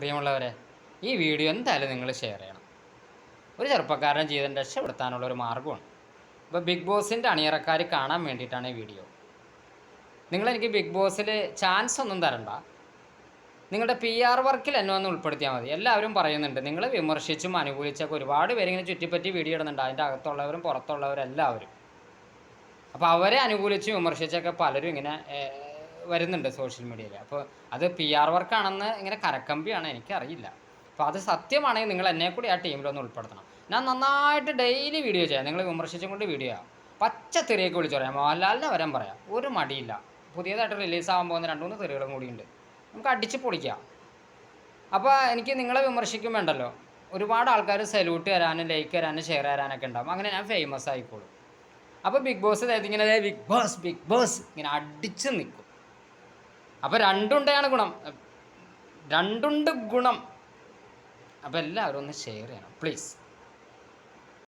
പ്രിയമുള്ളവരെ, ഈ വീഡിയോ എന്തായാലും നിങ്ങൾ ഷെയർ ചെയ്യണം. ഒരു ചെറുപ്പക്കാരൻ ജീവിതം രക്ഷപ്പെടുത്താനുള്ളൊരു മാർഗ്ഗമാണ്. ഇപ്പോൾ ബിഗ് ബോസിൻ്റെ അണിയറക്കാർ കാണാൻ വേണ്ടിയിട്ടാണ് ഈ വീഡിയോ. നിങ്ങളെനിക്ക് ബിഗ് ബോസിൽ ചാൻസ് ഒന്നും തരണ്ട. നിങ്ങളുടെ PR വർക്കിൽ എന്നെ ഒന്ന് ഉൾപ്പെടുത്തിയാൽ മതി. എല്ലാവരും പറയുന്നുണ്ട്, നിങ്ങൾ വിമർശിച്ചും അനുകൂലിച്ചൊക്കെ ഒരുപാട് പേരിങ്ങനെ ചുറ്റിപ്പറ്റി വീഡിയോ ഇടുന്നുണ്ട്, അതിൻ്റെ അകത്തുള്ളവരും പുറത്തുള്ളവരും എല്ലാവരും. അപ്പോൾ അവരെ അനുകൂലിച്ചും വിമർശിച്ചൊക്കെ പലരും ഇങ്ങനെ വരുന്നുണ്ട് സോഷ്യൽ മീഡിയയിൽ. അപ്പോൾ അത് PR വർക്കാണെന്ന് ഇങ്ങനെ കരക്കമ്പിയാണ്, എനിക്കറിയില്ല. അപ്പോൾ അത് സത്യമാണെങ്കിൽ നിങ്ങൾ എന്നെ കൂടി ആ ടീമിലൊന്ന് ഉൾപ്പെടുത്തണം. ഞാൻ നന്നായിട്ട് ഡെയിലി വീഡിയോ ചെയ്യാം, നിങ്ങൾ വിമർശിച്ചും കൊണ്ട് വീഡിയോ ചെയ്യാം. പച്ച തെറിയൊക്കെ വിളിച്ചു പറയാം, മോഹൻലാലിനെ വരാൻ പറയാം, ഒരു മടിയില്ല. പുതിയതായിട്ട് റിലീസാകാൻ പോകുന്ന 2-3 തെറികളും കൂടിയുണ്ട്, നമുക്ക് അടിച്ച് പൊളിക്കാം. അപ്പോൾ എനിക്ക് നിങ്ങളെ വിമർശിക്കും വേണ്ടല്ലോ, ഒരുപാട് ആൾക്കാർ സല്യൂട്ട് തരാനും ലൈക്ക് തരാനും ഷെയർ തരാനൊക്കെ ഉണ്ടാകും. അങ്ങനെ ഞാൻ ഫേമസ് ആയിക്കോളും. അപ്പോൾ ബിഗ് ബോസ് ഇങ്ങനെ ബിഗ് ബോസ് ഇങ്ങനെ അടിച്ച് നിൽക്കും. അപ്പോൾ രണ്ടുണ്ട് ഗുണം. അപ്പോൾ എല്ലാവരും ഒന്ന് ഷെയർ ചെയ്യണം പ്ലീസ്.